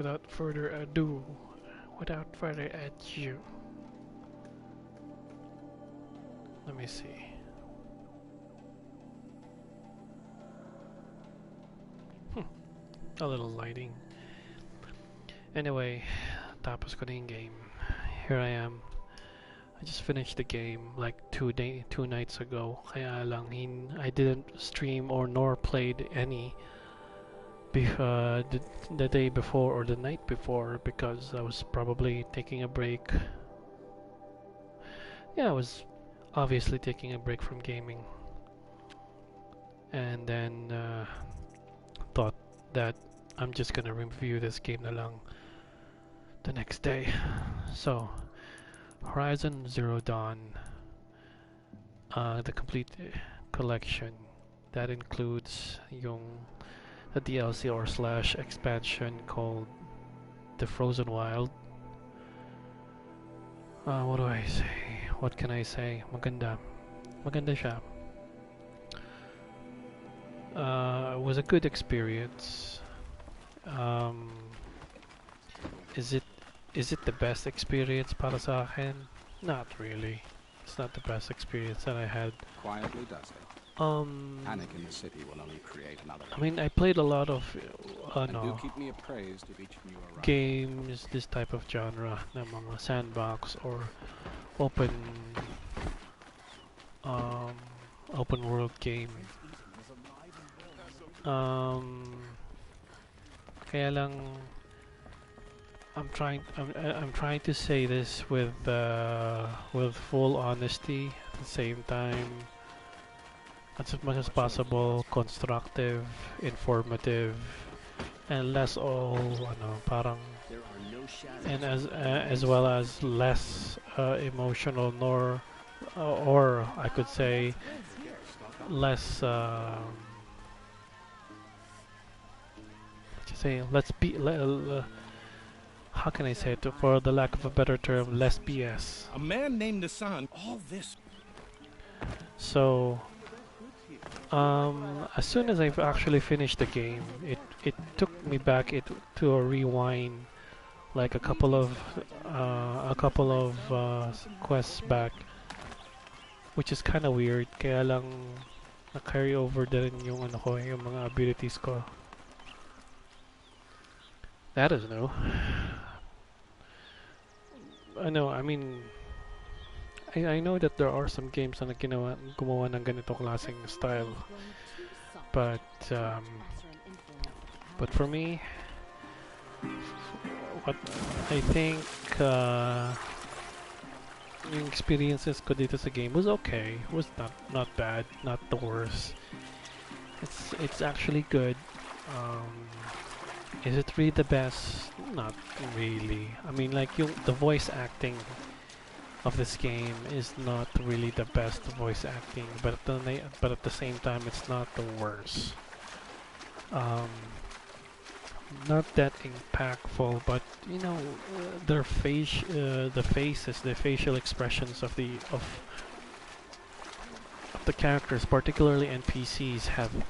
without further ado, without further ado, let me see. Hmm, a little lighting. Anyway, tapos ko na yung game. Here I am. I just finished the game like 2 nights ago. Kaya lang I didn't stream or nor played any the day before or the night before because I was probably taking a break. Yeah, I was obviously taking a break from gaming, and then thought that I'm just gonna review this game na lang the next day. So, Horizon Zero Dawn, the complete collection. That includes the DLC or slash expansion called The Frozen Wild. What do I say? What can I say? Maganda. Maganda siya. It was a good experience. Um, is it is it the best experience para sa akin? Not really. It's not the best experience that I had. Quietly does it. Panic in the city will only create another. I mean, I played a lot of And do no keep me appraised of each new arrival. games, this type of genre, na mga sandbox or open um, open world game. Um, Kaya lang I'm trying to say this with full honesty at the same time as much as possible constructive, informative, and less all parang and as well as less emotional nor or I could say less let's be how can I say it for the lack of a better term, less BS. A man named Hassan. All this. So, as soon as I've actually finished the game, it took me back to a rewind, like a couple of quests back, which is kind of weird. Kaya lang na-carry over din yung yung mga abilities ko. That is new. I know, I mean, I know that there are some games na gumawa ng ganito klaseng style, but for me, what I think yung experiences ko dito sa game was okay. It was not bad, not the worst. It's actually good. Is it really the best? Not really. I mean, like the voice acting of this game is not really the best voice acting, but at the same time, it's not the worst. Not that impactful, but their the facial expressions of the characters, particularly NPCs,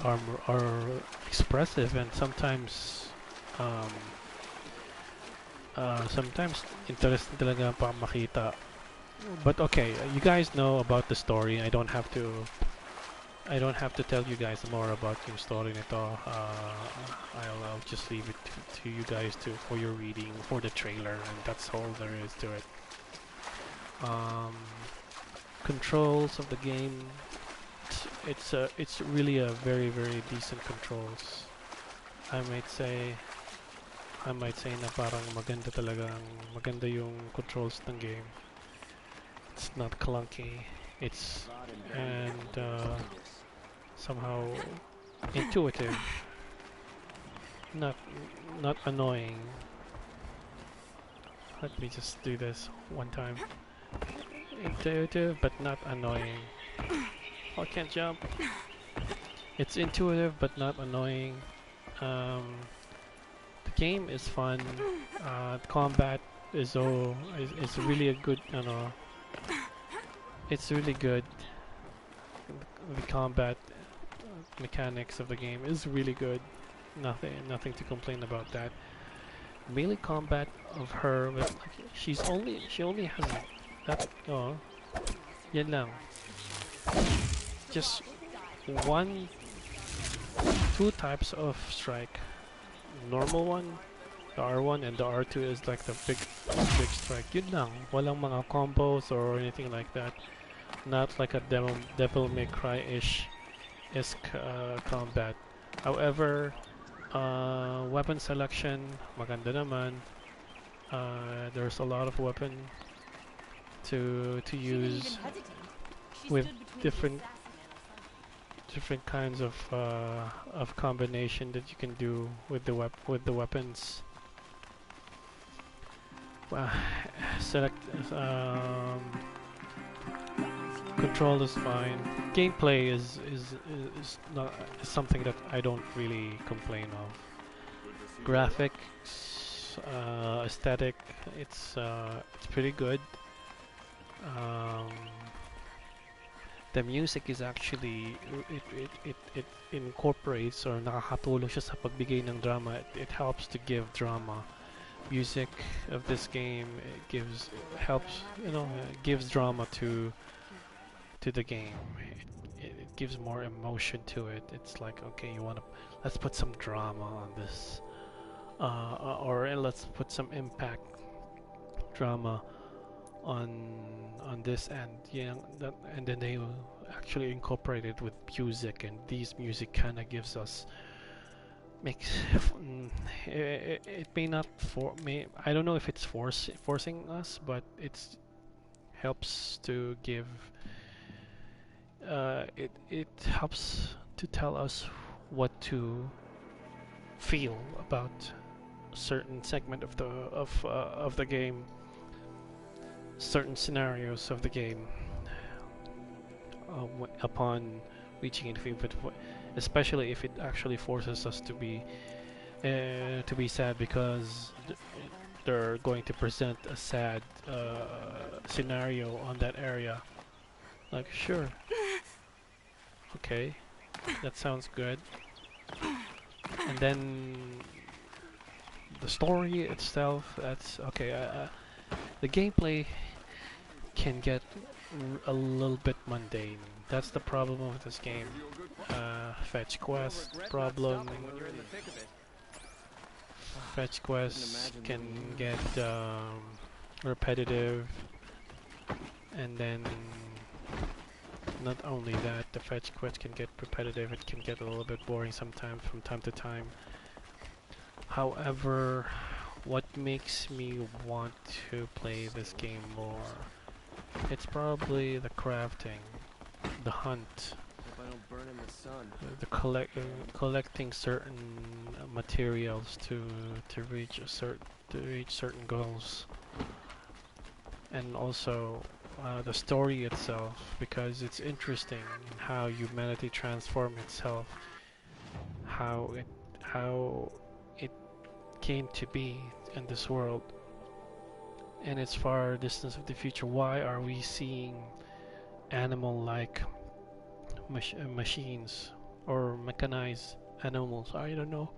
are expressive and um, sometimes interesting talaga pa makita. But okay, you guys know about the story. I don't have to tell you guys more about yung story nito. I'll just leave it to you guys for your reading for the trailer, and that's all there is to it. Controls of the game. It's really a very very decent controls. I might say na parang maganda yung controls ng game. It's not clunky. It's and somehow intuitive. Not annoying. Let me just do this one time. Intuitive but not annoying. Oh, I can't jump. It's intuitive but not annoying. The game is fun. Combat is really a good, it's really good. The combat mechanics of the game is really good. Nothing to complain about that. melee combat of her with like, she only has that yan lang. Just one two types of strike. Normal one, the R1 and the R2 is like the big strike. Yun lang. Walang mga combos or anything like that. Not like a Devil May Cry-ish combat. However, weapon selection, maganda naman. There's a lot of weapon to use with different kinds of combination that you can do with the weapons. Well, select control is fine. Gameplay is not is something that I don't really complain of. Graphics, aesthetic, it's pretty good. Um, the music is actually it incorporates or nakakatulong siya sa pagbigay ng drama. It helps to give drama. Music of this game helps gives drama to the game. It gives more emotion to it. It's like, okay, let's put some drama on this, or let's put some impact drama on this, and and then they will actually incorporate it with music, and these music kind of gives us makes it may not I don't know if it's forcing us, but it's helps to give it helps to tell us what to feel about a certain segment of the game, certain scenarios of the game upon reaching infinite, but especially if it actually forces us to be sad because they're going to present a sad scenario on that area. Like, sure, okay, that sounds good. And then the story itself, that's okay. The gameplay can get a little bit mundane. That's the problem of this game. Fetch quest problem. Fetch quests can get repetitive, and then not only that, the fetch quest can get repetitive. It can get a little bit boring sometimes from time to time. However, what makes me want to play this game more? It's probably the crafting, the hunt, Hope I don't burn in the sun. the collecting certain materials to reach certain goals, and also the story itself, because it's interesting in how humanity transformed itself, how it came to be in this world. In its far distance of the future, why are we seeing animal-like machines or mechanized animals? I don't know.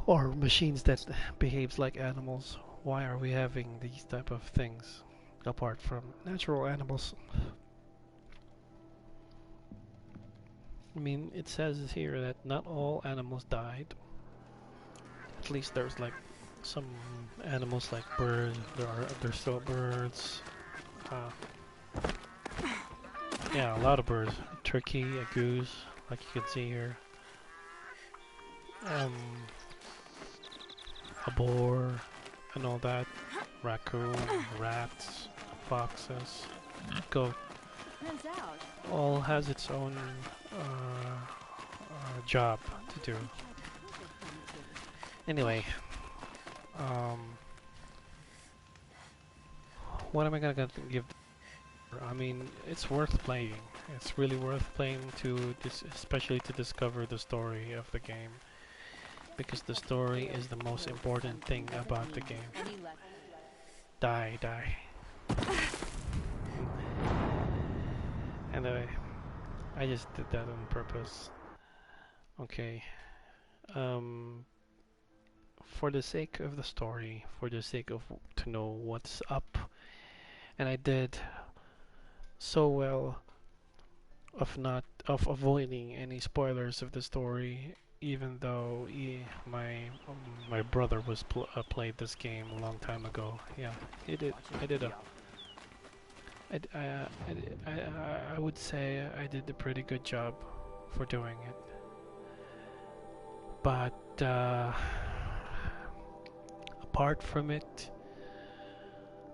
Or machines that behaves like animals. Why are we having these type of things apart from natural animals? I mean, it says here that not all animals died. At least there's like some animals like birds. There's still birds. Yeah, a lot of birds. A turkey, a goose, like you can see here. A boar, and all that. Raccoon, rats, foxes, goat. All has its own job to do. Anyway, what am I gonna give? I mean, it's worth playing. It's really worth playing especially to discover the story of the game, because the story is the most important thing about the game. Die. Anyway, I just did that on purpose. Okay. for the sake of the story, for the sake of to know what's up, and I did so well of not of avoiding any spoilers of the story, even though my brother was played this game a long time ago. Yeah, he did. I did a. I would say I did a pretty good job for doing it, but apart from it,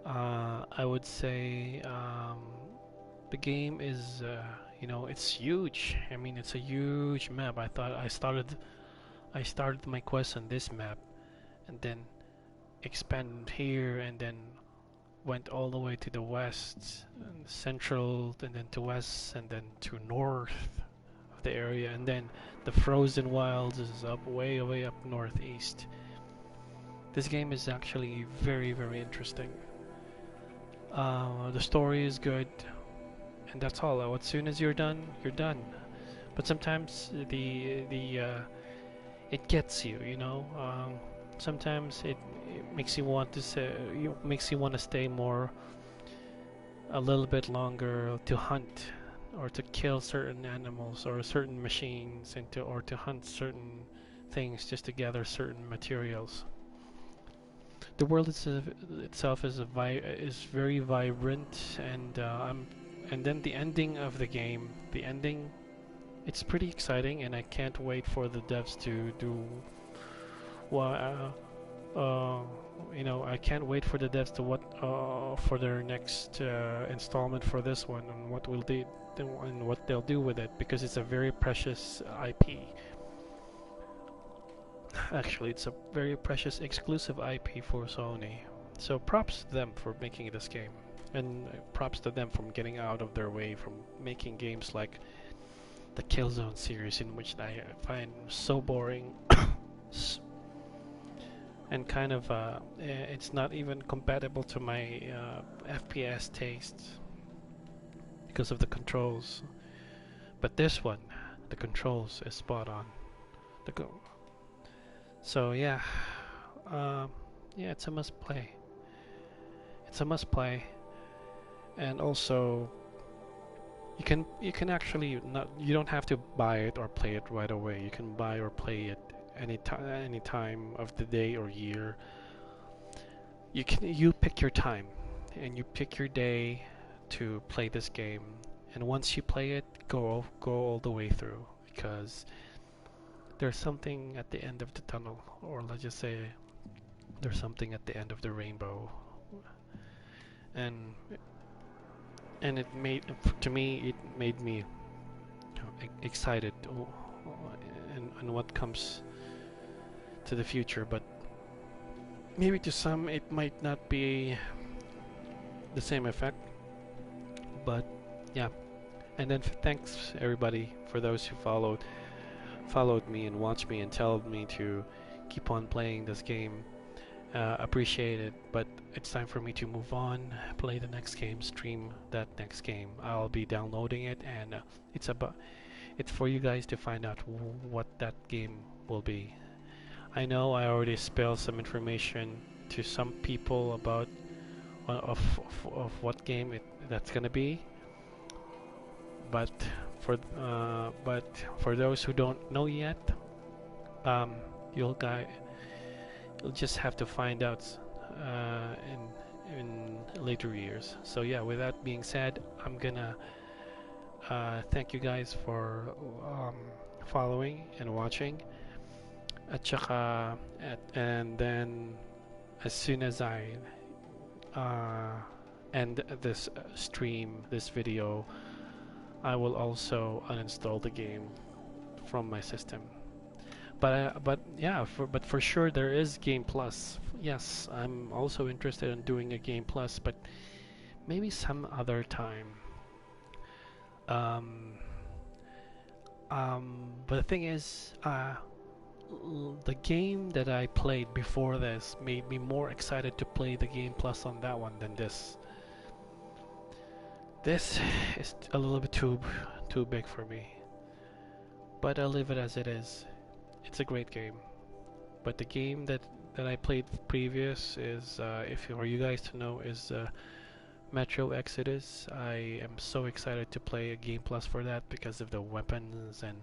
I would say the game is, it's huge. I mean, it's a huge map. I thought I started my quest on this map, and then expanded here, and then went all the way to the west, and central, and then to west, and then to north of the area, and then the Frozen Wilds is up way up northeast. This game is actually very, very interesting. The story is good, and that's all. As soon as you're done, you're done. But sometimes it gets you, sometimes it makes you want to makes you want to stay more, a little bit longer, to hunt or to kill certain animals or certain machines, or to hunt certain things just to gather certain materials. The world itself is very vibrant, and then the ending of the game, it's pretty exciting, and I can't wait for the devs to do. Well, I can't wait for the devs to for their next installment for this one, and what they'll do with it, because it's a very precious IP. Actually, it's a very precious exclusive IP for Sony. So props to them for making this game, and props to them for getting out of their way from making games like the Killzone series, in which I find so boring and kind of it's not even compatible to my FPS taste because of the controls. But this one, the controls is spot on. So yeah, it's a must play. It's a must play, and also you can actually not, you don't have to buy it or play it right away. You can buy or play it any time of the day or year. You pick your time, and you pick your day to play this game. And once you play it, go all the way through, because there's something at the end of the tunnel, or let's just say there's something at the end of the rainbow. And it made me excited, and what comes to the future. But maybe to some it might not be the same effect, but yeah. And then thanks everybody for those who followed me and watched me and told me to keep on playing this game. Appreciate it, but it's time for me to move on, play the next game, stream that next game. I'll be downloading it, and it's for you guys to find out what that game will be. I know I already spilled some information to some people about of what game that's gonna be, but for those who don't know yet, you'll just have to find out in later years. So yeah, with that being said, I'm gonna thank you guys for following and watching. And then as soon as I end this this video, I will also uninstall the game from my system. But for sure there is Game Plus. Yes, I'm also interested in doing a Game Plus, but maybe some other time. But the thing is, the game that I played before this made me more excited to play the Game Plus on that one than this. This is a little bit too big for me, but I'll leave it as it is. It's a great game, but the game that that I played previous is, if for you guys to know, is Metro Exodus. I am so excited to play a Game Plus for that because of the weapons and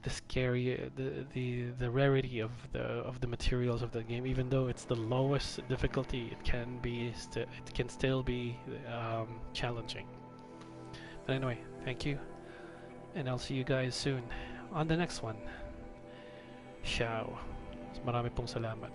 the scary, the rarity of the materials of the game. Even though it's the lowest difficulty, it can still be challenging. But anyway, thank you, and I'll see you guys soon on the next one. Ciao. Marami pong salamat.